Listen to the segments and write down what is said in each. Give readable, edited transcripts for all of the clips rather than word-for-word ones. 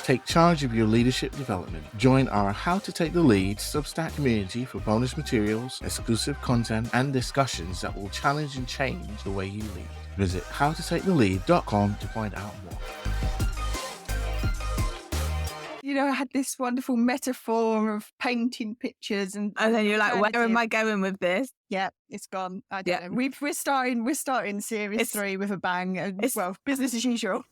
Take charge of your leadership development. Join our How to Take the Lead Substack community for bonus materials, exclusive content, and discussions that will challenge and change the way you lead. Visit howtotakethelead.com to find out more. You know, I had this wonderful metaphor of painting pictures, and then you're like, where am I going with this? Yeah, it's gone. I don't know. We're starting series 3 with a bang, and well, business as usual.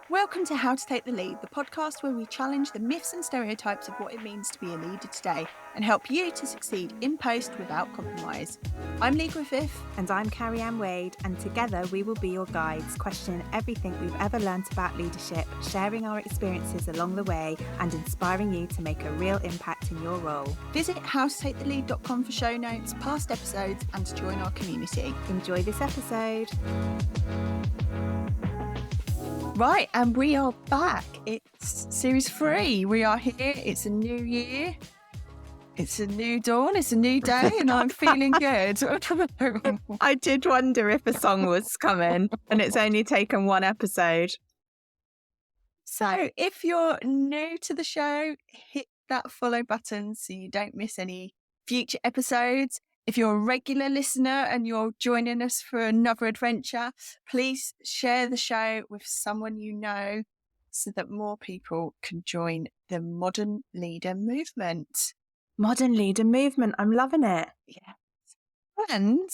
Welcome to How to Take the Lead, the podcast where we challenge the myths and stereotypes of what it means to be a leader today and help you to succeed in post without compromise. I'm Lee Griffith. And I'm Carrie-Anne Wade, and together we will be your guides, questioning everything we've ever learnt about leadership, sharing our experiences along the way, and inspiring you to make a real impact in your role. Visit howtotakethelead.com for show notes, past episodes, and to join our community. Enjoy this episode. Right, and we are back. It's series 3. We are here. It's a new year. It's a new dawn. It's a new day, and I'm feeling good. I did wonder if a song was coming, and it's only taken one episode. So if you're new to the show, hit that follow button so you don't miss any future episodes. If you're a regular listener and you're joining us for another adventure, please share the show with someone you know so that more people can join the modern leader movement. Modern leader movement. I'm loving it. Yeah. And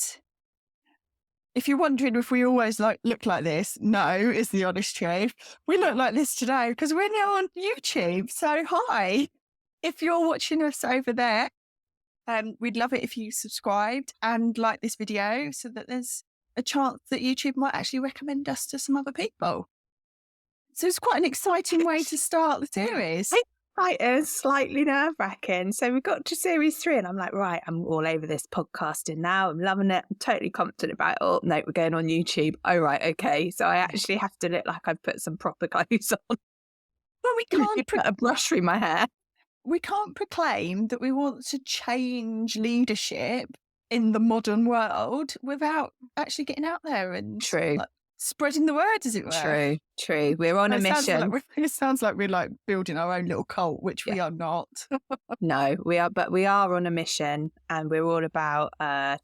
if you're wondering if we always look like this, no, is the honest truth. We look like this today because we're now on YouTube. So hi, if you're watching us over there, we'd love it if you subscribed and like this video so that there's a chance that YouTube might actually recommend us to some other people. So it's quite an exciting way to start the series. Right, it was slightly nerve-wracking. So we got to series 3 and I'm like, right, I'm all over this podcasting now. I'm loving it. I'm totally confident about it. Oh, no, we're going on YouTube. Oh, right, okay. So I actually have to look like I've put some proper clothes on. Well, we can't put a brush through my hair. We can't proclaim that we want to change leadership in the modern world without actually getting out there and spreading the word, as it were. True. We're on a mission. It sounds like we're like building our own little cult, which we are not. No, we are, but we are on a mission, and we're all about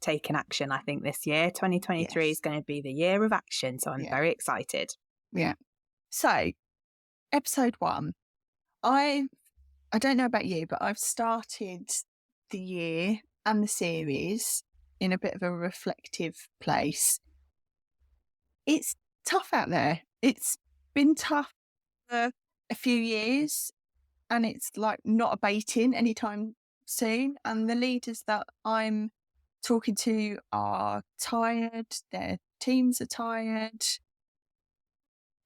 taking action. I think this year, 2023, is going to be the year of action. So I'm very excited. Yeah. So, episode 1, I don't know about you, but I've started the year and the series in a bit of a reflective place. It's tough out there. It's been tough for a few years, and it's like not abating anytime soon. And the leaders that I'm talking to are tired. Their teams are tired.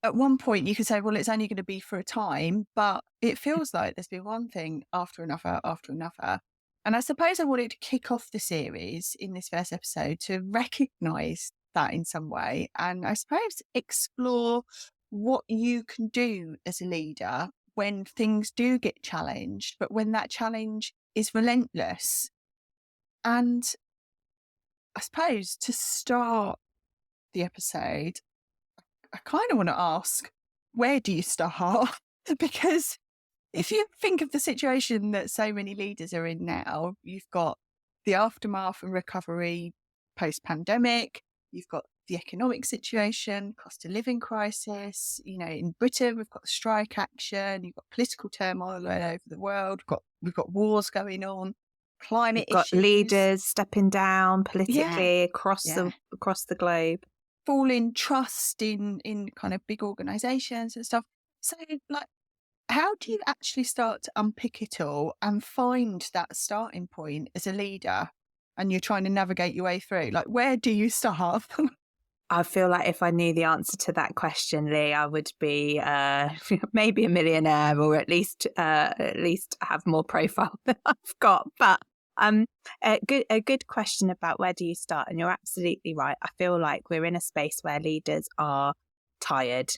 At one point, you could say, well, it's only going to be for a time, but it feels like there's been one thing after another, after another. And I suppose I wanted to kick off the series in this first episode to recognise that in some way. And I suppose explore what you can do as a leader when things do get challenged, but when that challenge is relentless. And I suppose to start the episode, I kind of want to ask, where do you start? Because if you think of the situation that so many leaders are in now, you've got the aftermath and recovery post-pandemic, you've got the economic situation, cost of living crisis, you know, in Britain, we've got strike action, you've got political turmoil all over the world, we've got wars going on, climate issues. Got leaders stepping down politically across the globe. Falling trust in kind of big organisations and stuff. So, like, how do you actually start to unpick it all and find that starting point as a leader? And you're trying to navigate your way through. Like, where do you start? I feel like if I knew the answer to that question, Lee, I would be maybe a millionaire, or at least have more profile than I've got. But a good question about where do you start, and you're absolutely right. I feel like we're in a space where leaders are tired,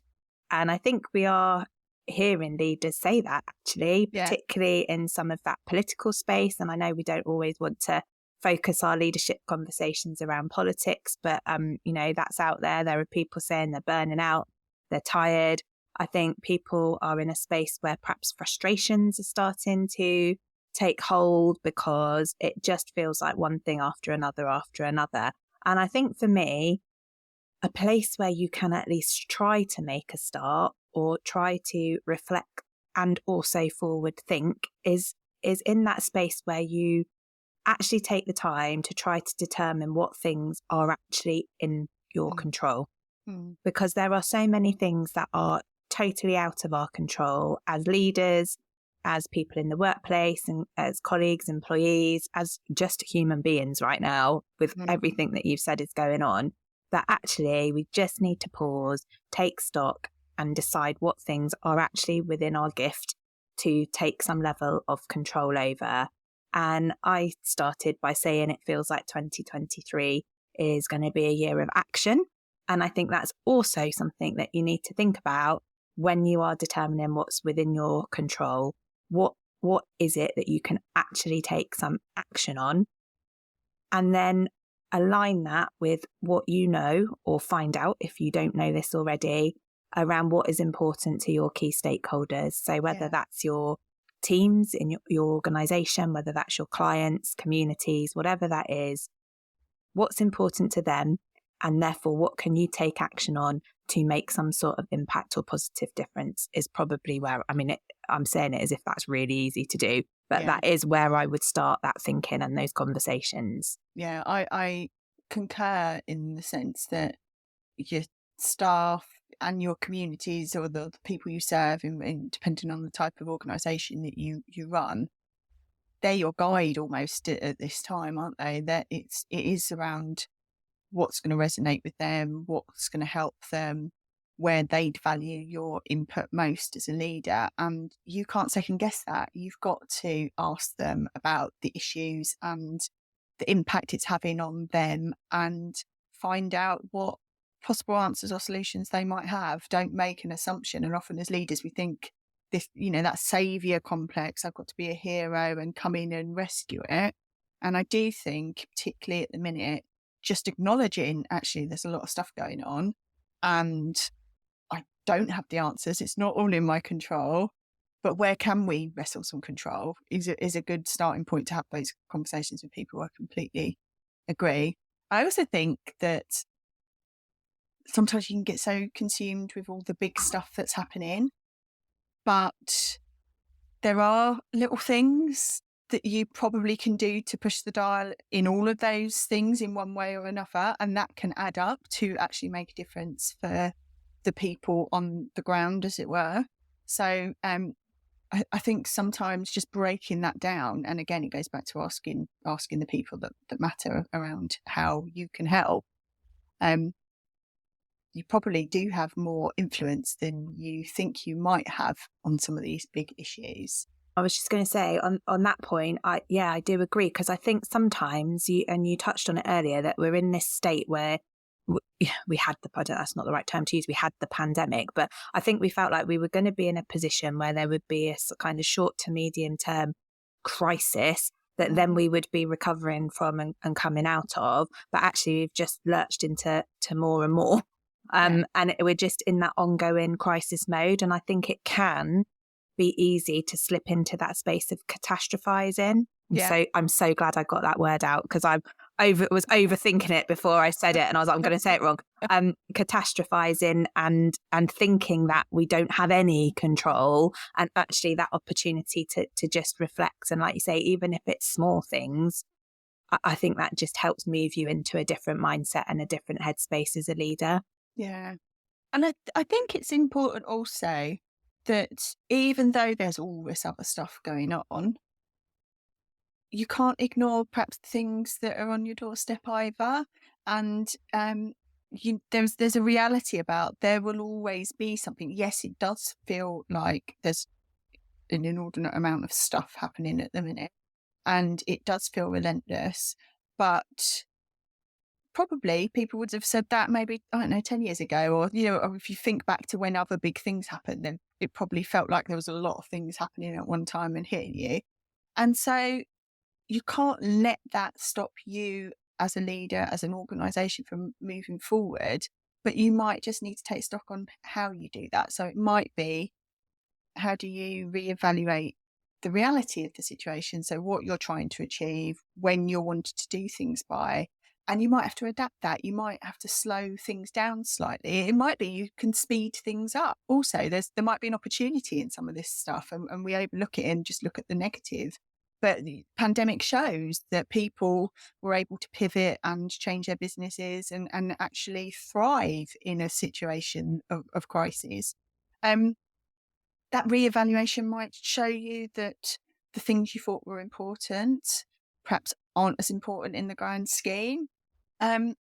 and I think we are hearing leaders say that actually, particularly in some of that political space. And I know we don't always want to focus our leadership conversations around politics, but you know, that's out there. There are people saying they're burning out, they're tired. I think people are in a space where perhaps frustrations are starting to take hold because it just feels like one thing after another after another. And I think for me, a place where you can at least try to make a start or try to reflect and also forward think is in that space where you actually take the time to try to determine what things are actually in your control. Because there are so many things that are totally out of our control as leaders, as people in the workplace, and as colleagues, employees, as just human beings right now, with everything that you've said is going on, that actually we just need to pause, take stock, and decide what things are actually within our gift to take some level of control over. And I started by saying it feels like 2023 is going to be a year of action. And I think that's also something that you need to think about when you are determining what's within your control. What is it that you can actually take some action on? And then align that with what you know, or find out if you don't know this already, around what is important to your key stakeholders. So whether that's your teams in your organization, whether that's your clients, communities, whatever that is, what's important to them, and therefore what can you take action on to make some sort of impact or positive difference is probably where, I'm saying it as if that's really easy to do, but that is where I would start that thinking and those conversations. Yeah, I concur in the sense that your staff and your communities, or the people you serve, in depending on the type of organisation that you run, they're your guide almost at this time, aren't they? That it is around what's going to resonate with them, what's going to help them, where they'd value your input most as a leader. And you can't second guess that. You've got to ask them about the issues and the impact it's having on them, and find out what possible answers or solutions they might have. Don't make an assumption. And often as leaders, we think this, that saviour complex, I've got to be a hero and come in and rescue it. And I do think, particularly at the minute, just acknowledging actually there's a lot of stuff going on and I don't have the answers. It's not all in my control, but where can we wrestle some control is a good starting point to have those conversations with people. I completely agree. I also think that sometimes you can get so consumed with all the big stuff that's happening, but there are little things that you probably can do to push the dial in all of those things in one way or another, and that can add up to actually make a difference for the people on the ground, as it were. So I think sometimes just breaking that down, and again it goes back to asking the people that matter around how you can help, you probably do have more influence than you think you might have on some of these big issues. I was just going to say on that point, I do agree, because I think sometimes you touched on it earlier, that we're in this state where we had that's not the right term to use. We had the pandemic, but I think we felt like we were going to be in a position where there would be a kind of short to medium term crisis that then we would be recovering from and coming out of. But actually we've just lurched into more and more. And we're just in that ongoing crisis mode. And I think it can be easy to slip into that space of catastrophizing. So I'm so glad I got that word out, because I was overthinking it before I said it, and I was like, I'm going to say it wrong. Catastrophizing and thinking that we don't have any control, and actually that opportunity to just reflect. And like you say, even if it's small things, I think that just helps move you into a different mindset and a different headspace as a leader. Yeah. And I think it's important also that even though there's all this other stuff going on, you can't ignore perhaps the things that are on your doorstep either. And there's a reality about there will always be something. Yes, it does feel like there's an inordinate amount of stuff happening at the minute, and it does feel relentless, but probably people would have said that maybe, I don't know, 10 years ago, or if you think back to when other big things happened, then it probably felt like there was a lot of things happening at one time and hitting you. And so you can't let that stop you as a leader, as an organisation, from moving forward. but you might just need to take stock on how you do that. So it might be, how do you reevaluate the reality of the situation? So what you're trying to achieve, when you're wanting to do things by, and you might have to adapt that. You might have to slow things down slightly. It might be you can speed things up. Also, there might be an opportunity in some of this stuff, and we overlook it and just look at the negative. But the pandemic shows that people were able to pivot and change their businesses and actually thrive in a situation of crisis. That reevaluation might show you that the things you thought were important perhaps aren't as important in the grand scheme. And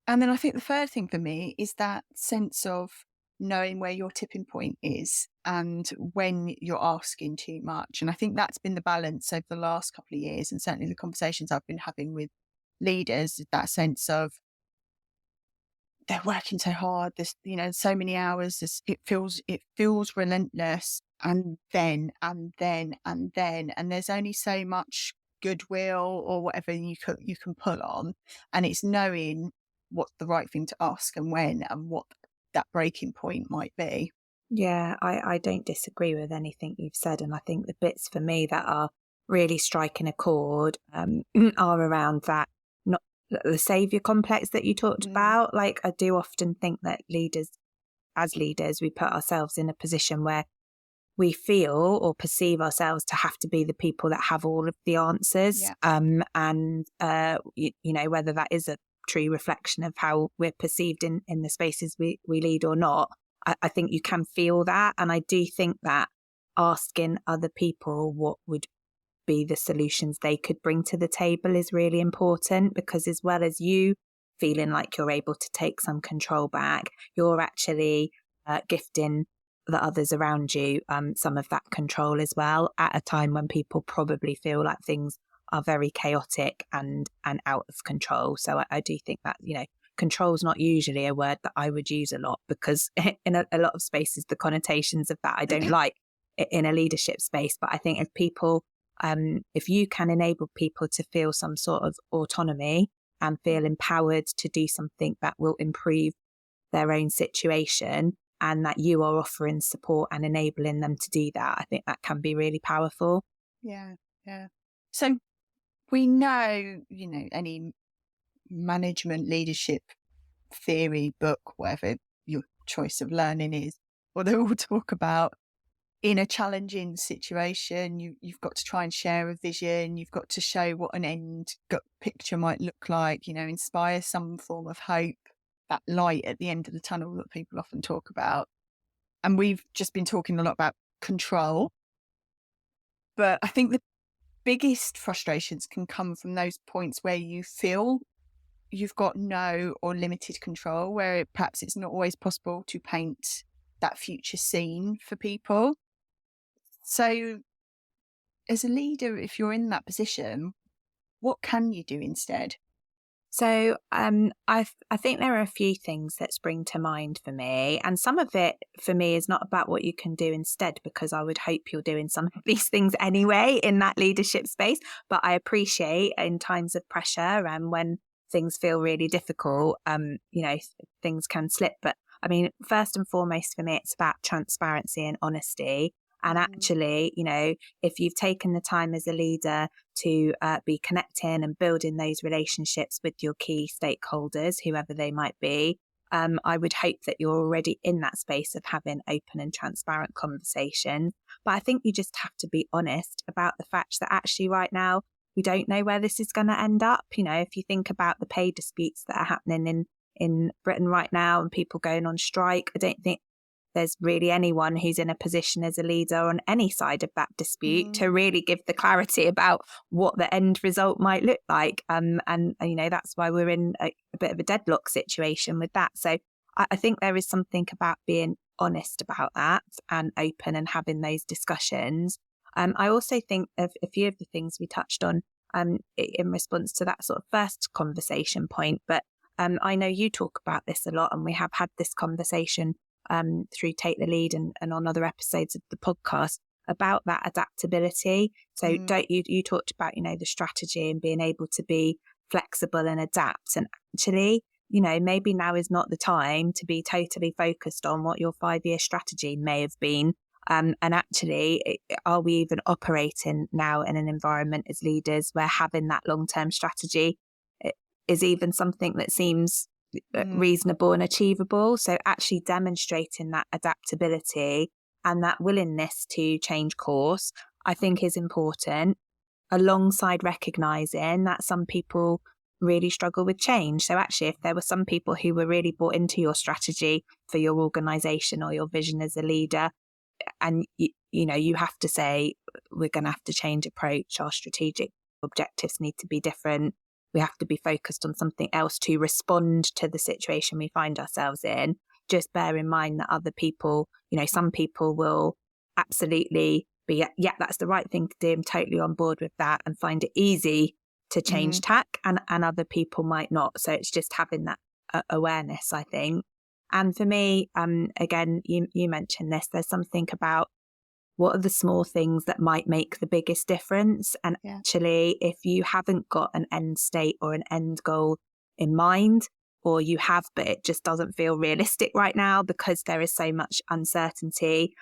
then I think the third thing for me is that sense of knowing where your tipping point is and when you're asking too much. And I think that's been the balance over the last couple of years, and certainly the conversations I've been having with leaders, that sense of they're working so hard, there's, so many hours, it feels relentless, and then and there's only so much goodwill or whatever you can pull on, and it's knowing what's the right thing to ask and when, and what that breaking point might be. Yeah, I don't disagree with anything you've said, and I think the bits for me that are really striking a chord are around that, not the saviour complex that you talked about. Like, I do often think that as leaders, we put ourselves in a position where we feel or perceive ourselves to have to be the people that have all of the answers. Yeah. Whether that is a true reflection of how we're perceived in the spaces we lead or not, I think you can feel that. And I do think that asking other people what would be the solutions they could bring to the table is really important, because as well as you feeling like you're able to take some control back, you're actually gifting the others around you some of that control as well, at a time when people probably feel like things are very chaotic and out of control. So I do think that, control is not usually a word that I would use a lot, because in a lot of spaces, the connotations of that I don't like in a leadership space. But I think if you can enable people to feel some sort of autonomy and feel empowered to do something that will improve their own situation, and that you are offering support and enabling them to do that, I think that can be really powerful. Yeah. So we know, any management, leadership theory book, whatever your choice of learning is, or they all talk about, in a challenging situation, you've got to try and share a vision. You've got to show what an end picture might look like, inspire some form of hope, that light at the end of the tunnel that people often talk about. And we've just been talking a lot about control. But I think the biggest frustrations can come from those points where you feel you've got no or limited control, where perhaps it's not always possible to paint that future scene for people. So as a leader, if you're in that position, what can you do instead? So I think there are a few things that spring to mind for me, and some of it for me is not about what you can do instead, because I would hope you're doing some of these things anyway in that leadership space. But I appreciate in times of pressure and when things feel really difficult, things can slip. But I mean, first and foremost for me, it's about transparency and honesty. And actually, if you've taken the time as a leader to be connecting and building those relationships with your key stakeholders, whoever they might be, I would hope that you're already in that space of having open and transparent conversations. But I think you just have to be honest about the fact that actually right now, we don't know where this is going to end up. If you think about the pay disputes that are happening in Britain right now and people going on strike, I don't think there's really anyone who's in a position as a leader on any side of that dispute to really give the clarity about what the end result might look like. And that's why we're in a bit of a deadlock situation with that. So I think there is something about being honest about that and open and having those discussions. I also think of a few of the things we touched on in response to that sort of first conversation point. But I know you talk about this a lot, and we have had this conversation through Take the Lead and on other episodes of the podcast about that adaptability. So don't you talked about, the strategy and being able to be flexible and adapt. And actually, maybe now is not the time to be totally focused on what your 5-year strategy may have been. And actually, are we even operating now in an environment as leaders where having that long-term strategy is even something that seems reasonable and achievable? So actually demonstrating that adaptability and that willingness to change course, I think, is important, alongside recognizing that some people really struggle with change. So actually, if there were some people who were really bought into your strategy for your organization or your vision as a leader, and you have to say, we're going to have to change approach, our strategic objectives need to be different, we have to be focused on something else to respond to the situation we find ourselves in, just bear in mind that other people, some people will absolutely be, yeah, that's the right thing to do, I'm totally on board with that, and find it easy to change tack, and other people might not. So it's just having that awareness, I think. And for me, again, you mentioned this, there's something about what are the small things that might make the biggest difference. And actually, if you haven't got an end state or an end goal in mind, or you have, but it just doesn't feel realistic right now because there is so much uncertainty,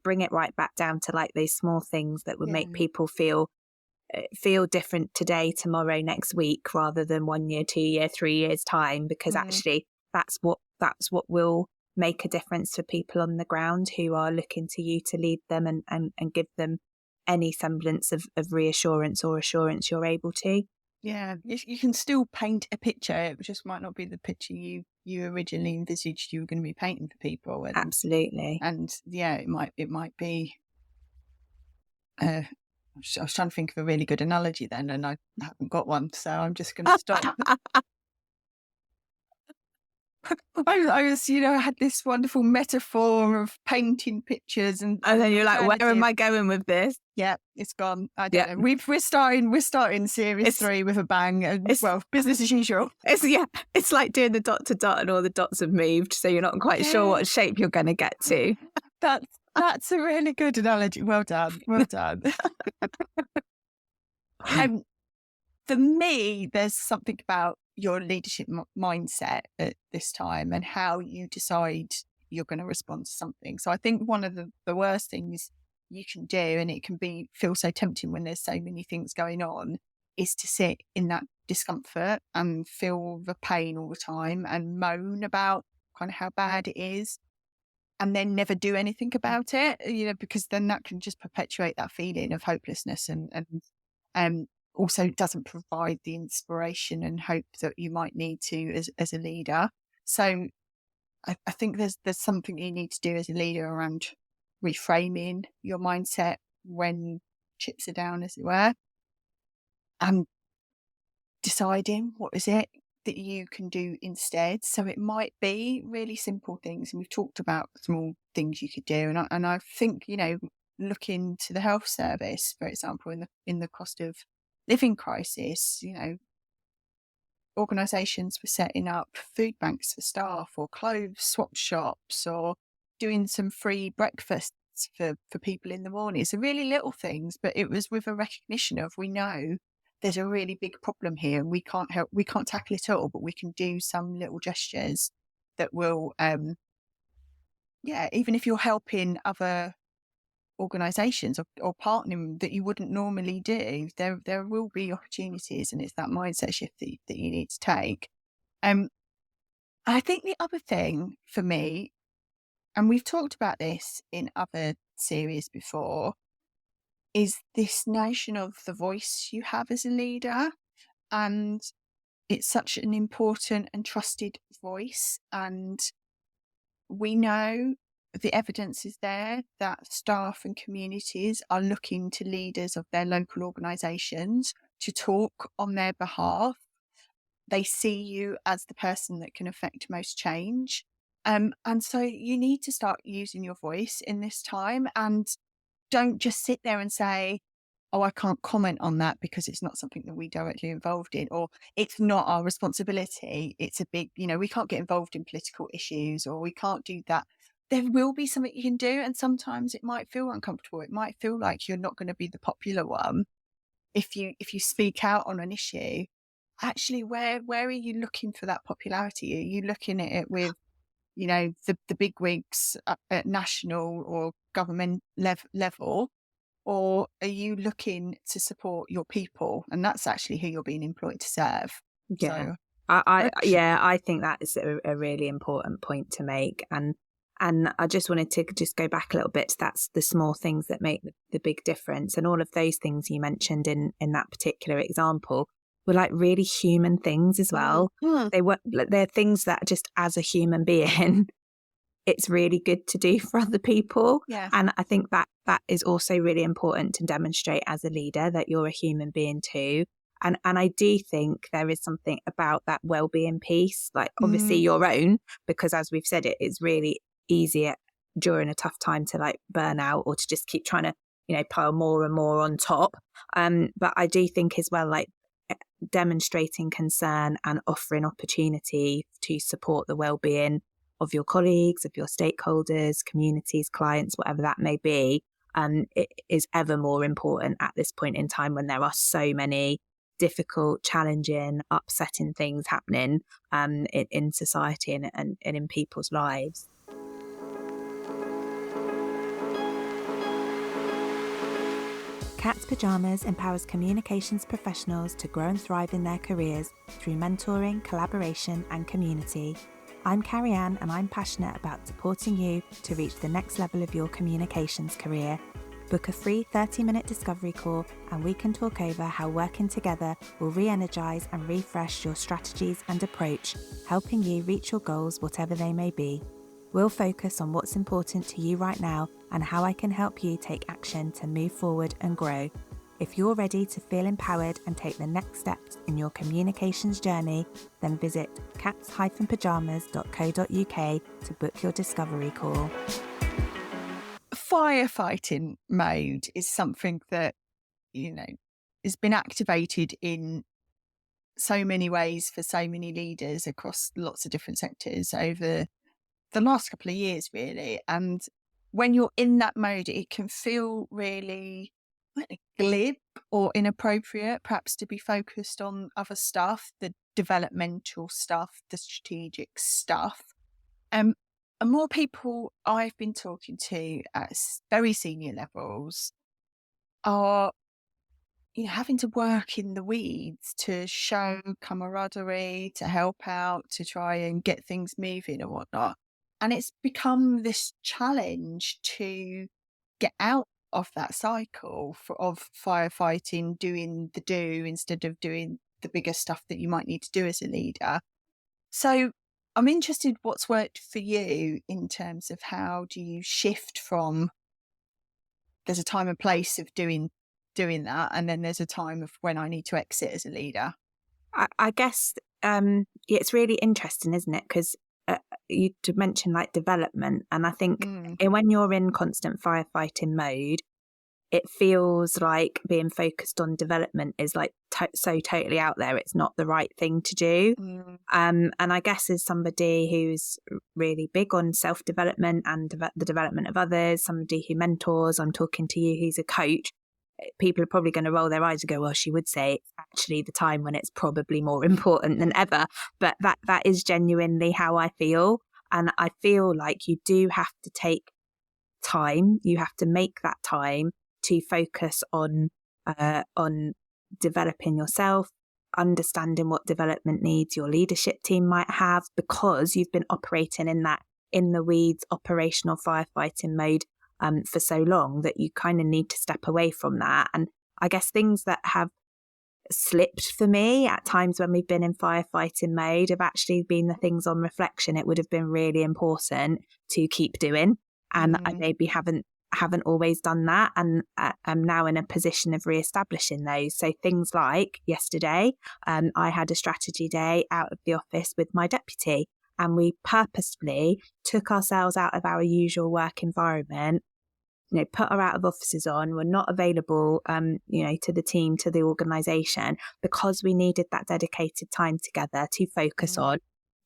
bring it right back down to like those small things that would make people feel different today, tomorrow, next week, rather than 1 year, 2 year, 3 years time, because actually that's what will make a difference for people on the ground who are looking to you to lead them and give them any semblance of reassurance or assurance you're able to. Yeah, you can still paint a picture. It just might not be the picture you originally envisaged you were going to be painting for people. And, absolutely. And yeah, it might be. I was trying to think of a really good analogy then, and I haven't got one, so I'm just going to stop. I was, I had this wonderful metaphor of painting pictures, and then you're like, where am I going with this? Yeah, it's gone. I don't know. We're starting series 3 with a bang, and business as usual. It's like doing the dot to dot, and all the dots have moved, so you're not quite sure what shape you're going to get to. That's a really good analogy. Well done. For me, there's something about your leadership mindset at this time and how you decide you're going to respond to something. So I think one of the worst things you can do, and it can feel so tempting when there's so many things going on, is to sit in that discomfort and feel the pain all the time and moan about kind of how bad it is, and then never do anything about it, because then that can just perpetuate that feeling of hopelessness and also doesn't provide the inspiration and hope that you might need to as a leader. So I think there's something you need to do as a leader around reframing your mindset when chips are down, as it were, and deciding what is it that you can do instead. So it might be really simple things, and we've talked about small things you could do, and I think looking to the health service, for example, in the cost of living crisis, organisations were setting up food banks for staff, or clothes swap shops, or doing some free breakfasts for people in the morning. So really little things, but it was with a recognition of, we know there's a really big problem here and we can't tackle it all, but we can do some little gestures that will even if you're helping other organisations or partnering that you wouldn't normally do, there will be opportunities, and it's that mindset shift that you need to take. I think the other thing for me, and we've talked about this in other series before, is this notion of the voice you have as a leader. And it's such an important and trusted voice, and we know the evidence is there that staff and communities are looking to leaders of their local organisations to talk on their behalf. They see you as the person that can affect most change. And so you need to start using your voice in this time, and don't just sit there and say, oh, I can't comment on that because it's not something that we directly involved in, or it's not our responsibility. It's a big, we can't get involved in political issues, or we can't do that. There will be something you can do, and sometimes it might feel uncomfortable. It might feel like you're not going to be the popular one if you speak out on an issue. actually, where are you looking for that popularity? Are you looking at it with, the big wigs at national or government level, or are you looking to support your people? And that's actually who you're being employed to serve. Yeah. So, I think that is a really important point to make. And I just wanted to just go back a little bit. That's the small things that make the big difference. And all of those things you mentioned in that particular example were like really human things as well. They're things that just as a human being, it's really good to do for other people. Yeah. And I think that is also really important to demonstrate as a leader, that you're a human being too. And I do think there is something about that well-being piece, like obviously your own, because as we've said, it's really easy during a tough time to like burn out or to just keep trying to, pile more and more on top. But I do think as well, like demonstrating concern and offering opportunity to support the well-being of your colleagues, of your stakeholders, communities, clients, whatever that may be, it is ever more important at this point in time when there are so many difficult, challenging, upsetting things happening in society and in people's lives. Cat's Pyjamas empowers communications professionals to grow and thrive in their careers through mentoring, collaboration and community. I'm Carrie-Anne and I'm passionate about supporting you to reach the next level of your communications career. Book a free 30-minute discovery call and we can talk over how working together will re-energise and refresh your strategies and approach, helping you reach your goals whatever they may be. We'll focus on what's important to you right now and how I can help you take action to move forward and grow. If you're ready to feel empowered and take the next steps in your communications journey, then visit cats-pyjamas.co.uk to book your discovery call. Firefighting mode is something that, has been activated in so many ways for so many leaders across lots of different sectors over the last couple of years, really. And when you're in that mode, it can feel really glib or inappropriate, perhaps to be focused on other stuff, the developmental stuff, the strategic stuff. And more people I've been talking to at very senior levels are having to work in the weeds to show camaraderie, to help out, to try and get things moving and whatnot. And it's become this challenge to get out of that cycle of firefighting, doing the do instead of doing the bigger stuff that you might need to do as a leader. So I'm interested what's worked for you in terms of how do you shift from there's a time and place of doing that, and then there's a time of when I need to exit as a leader. I guess it's really interesting, isn't it? Because you mentioned like development, and I think when you're in constant firefighting mode, it feels like being focused on development is like so totally out there. It's not the right thing to do. And I guess as somebody who's really big on self-development and the development of others, somebody who mentors, I'm talking to you who's a coach, people are probably going to roll their eyes and go, well, she would say it's actually the time when it's probably more important than ever. But that is genuinely how I feel. And I feel like you do have to take time. You have to make that time to focus on developing yourself, understanding what development needs your leadership team might have, because you've been operating in that in the weeds operational firefighting mode for so long that you kind of need to step away from that. And I guess things that have slipped for me at times when we've been in firefighting mode have actually been the things on reflection it would have been really important to keep doing, and I maybe haven't always done that, and I'm now in a position of re-establishing those. So things like yesterday, I had a strategy day out of the office with my deputy, and we purposefully took ourselves out of our usual work environment, put our out of offices on, were not available, to the team, to the organisation, because we needed that dedicated time together to focus on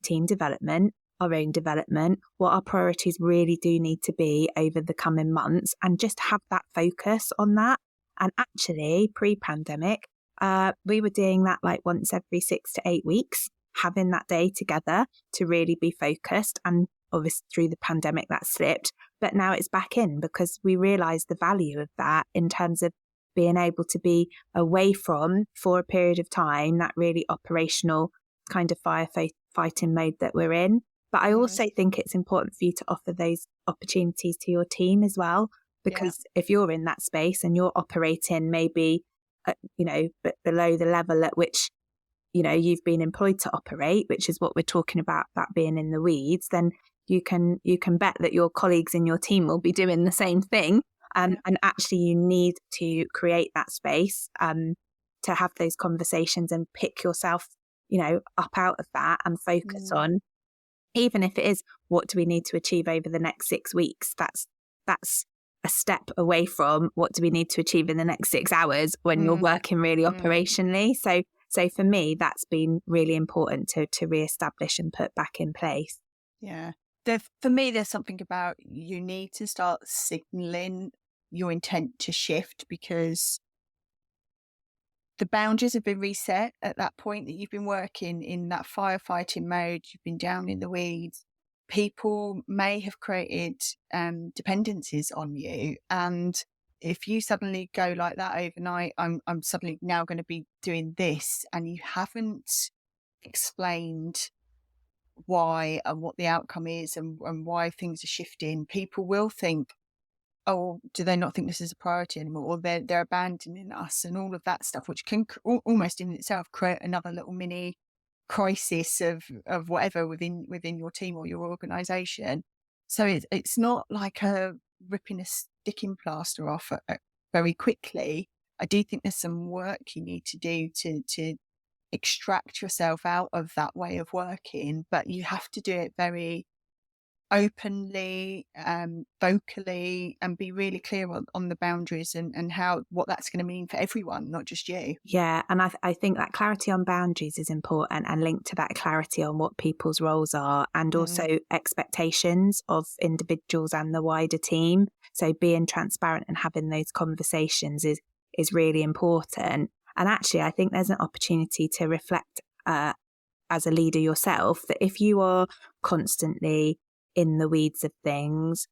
team development, our own development, what our priorities really do need to be over the coming months, and just have that focus on that. And actually, pre-pandemic, we were doing that like once every 6 to 8 weeks, having that day together to really be focused. And obviously through the pandemic that slipped, but now it's back in because we realised the value of that in terms of being able to be away from, for a period of time, that really operational kind of firefighting mode that we're in. But I also think it's important for you to offer those opportunities to your team as well, because if you're in that space and you're operating maybe, below the level at which, you've been employed to operate, which is what we're talking about, that being in the weeds, then you can bet that your colleagues in your team will be doing the same thing. And actually you need to create that space to have those conversations and pick yourself, up out of that and focus on, even if it is, what do we need to achieve over the next 6 weeks? That's a step away from what do we need to achieve in the next 6 hours when you're working really operationally. So for me, that's been really important to reestablish and put back in place. Yeah. For me, there's something about you need to start signaling your intent to shift, because the boundaries have been reset at that point that you've been working in that firefighting mode. You've been down in the weeds. People may have created dependencies on you. And if you suddenly go like that overnight, I'm suddenly now going to be doing this, and you haven't explained why and what the outcome is and why things are shifting, people will think, oh, do they not think this is a priority anymore, or they're abandoning us, and all of that stuff, which can almost in itself create another little mini crisis of whatever within your team or your organization. So it's not like ripping a sticking plaster off very quickly. I do think there's some work you need to do to extract yourself out of that way of working, but you have to do it very openly, vocally, and be really clear on the boundaries and what that's going to mean for everyone, not just you. Yeah, and I think that clarity on boundaries is important, and linked to that clarity on what people's roles are, and also expectations of individuals and the wider team. So being transparent and having those conversations is really important. And actually, I think there's an opportunity to reflect as a leader yourself, that if you are constantly in the weeds of things,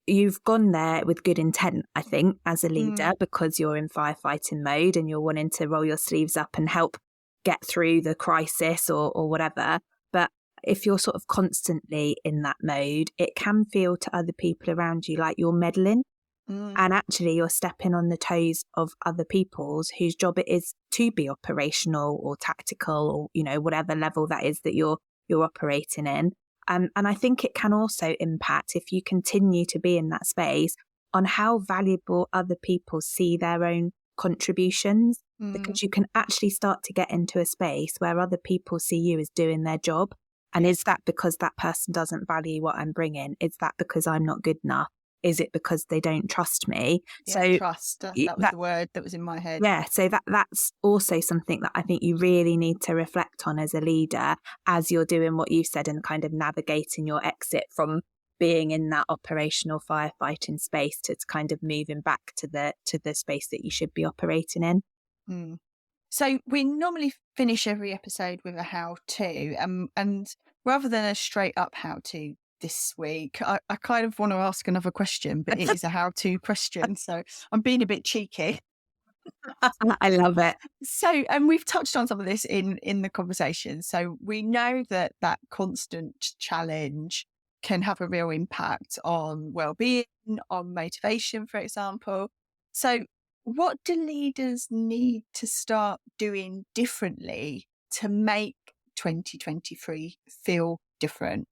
you've gone there with good intent, I think, as a leader, because you're in firefighting mode and you're wanting to roll your sleeves up and help get through the crisis or whatever. But if you're sort of constantly in that mode, it can feel to other people around you like you're meddling. And actually you're stepping on the toes of other people's whose job it is to be operational or tactical, or whatever level that is that you're operating in. And I think it can also impact, if you continue to be in that space, on how valuable other people see their own contributions, because you can actually start to get into a space where other people see you as doing their job. And is that because that person doesn't value what I'm bringing? Is that because I'm not good enough? Is it because they don't trust me? Yeah, so trust. That was the word that was in my head. Yeah, so that's also something that I think you really need to reflect on as a leader, as you're doing what you said and kind of navigating your exit from being in that operational firefighting space to kind of moving back to the space that you should be operating in. So we normally finish every episode with a how-to, and rather than a straight up how-to this week, I kind of want to ask another question, but it is a how-to question, so I'm being a bit cheeky. I love it. So, and we've touched on some of this in the conversation. So we know that constant challenge can have a real impact on well-being, on motivation, for example. So what do leaders need to start doing differently to make 2023 feel different?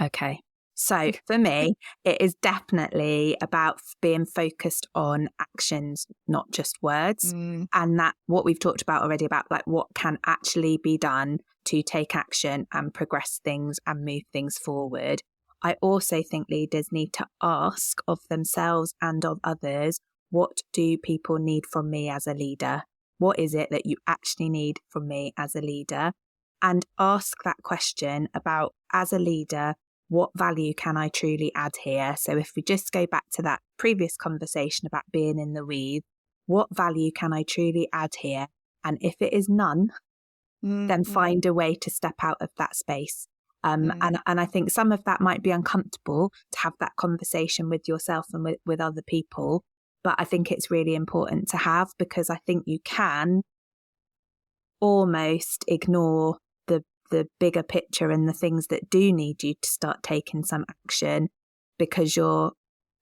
Okay. So for me, it is definitely about being focused on actions, not just words. And that what we've talked about already about like what can actually be done to take action and progress things and move things forward. I also think leaders need to ask of themselves and of others, what do people need from me as a leader? What is it that you actually need from me as a leader? And ask that question about, as a leader, what value can I truly add here? So if we just go back to that previous conversation about being in the weeds, what value can I truly add here? And if it is none, then find a way to step out of that space. And I think some of that might be uncomfortable to have that conversation with yourself and with other people. But I think it's really important to have, because I think you can almost ignore the bigger picture and the things that do need you to start taking some action, because you're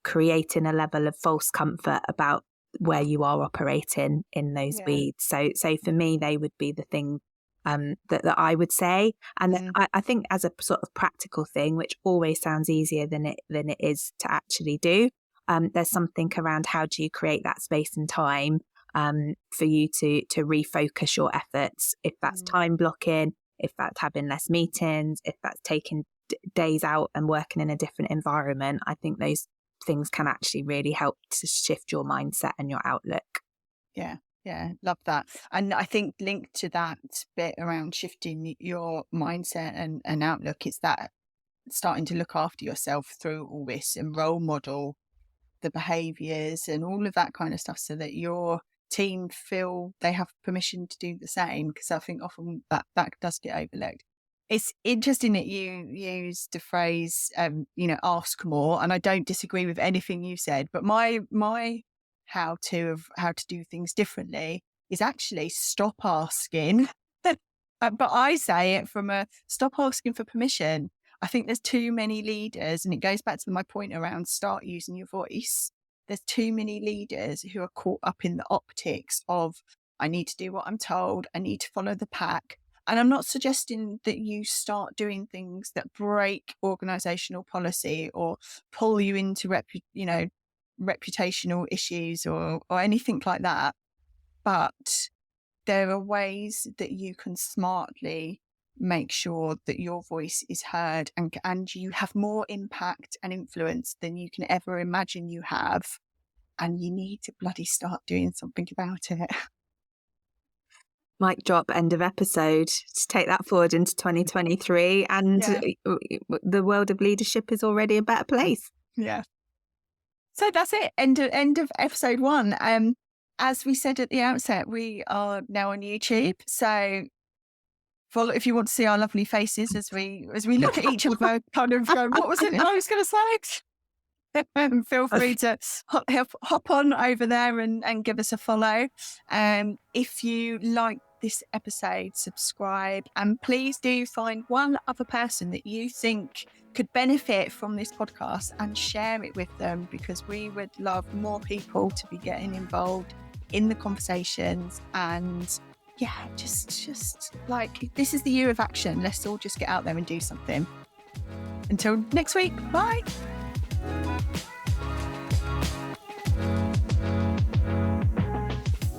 creating a level of false comfort about where you are operating in those weeds. So for me, they would be the thing that I would say. And I think as a sort of practical thing, which always sounds easier than it is to actually do, there's something around how do you create that space and time for you to refocus your efforts. If that's time blocking, if that's having less meetings, if that's taking days out and working in a different environment, I think those things can actually really help to shift your mindset and your outlook. Yeah, love that. And I think linked to that bit around shifting your mindset and outlook, it's that starting to look after yourself through all this and role model the behaviours and all of that kind of stuff, so that your team feel they have permission to do the same, because I think often that does get overlooked. It's interesting that you used the phrase, ask more, and I don't disagree with anything you said, but my how to do things differently is actually stop asking. But I say it from a stop asking for permission. I think there's too many leaders, and it goes back to my point around start using your voice. There's too many leaders who are caught up in the optics of, I need to do what I'm told, I need to follow the pack. And I'm not suggesting that you start doing things that break organisational policy or pull you into reputational issues or anything like that. But there are ways that you can smartly make sure that your voice is heard and you have more impact and influence than you can ever imagine you have. And you need to bloody start doing something about it. Mic drop, end of episode. Just take that forward into 2023 and the world of leadership is already a better place. Yeah. So that's it. End of episode 1. As we said at the outset, we are now on YouTube. So follow if you want to see our lovely faces as we look at each other, kind of go, what was it I was going to say? Feel free to hop on over there and give us a follow. If you like this episode, subscribe, and please do find one other person that you think could benefit from this podcast and share it with them, because we would love more people to be getting involved in the conversations. And just like, this is the year of action. Let's all just get out there and do something. Until next week, bye.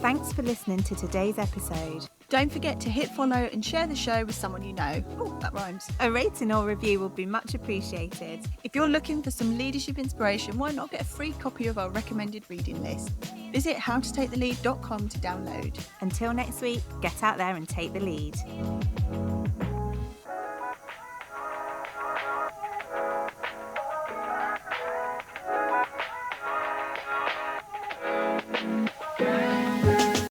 Thanks for listening to today's episode. Don't forget to hit follow and share the show with someone you know. Oh, that rhymes. A rating or review will be much appreciated. If you're looking for some leadership inspiration, why not get a free copy of our recommended reading list? Visit howtotakethelead.com to download. Until next week, get out there and take the lead.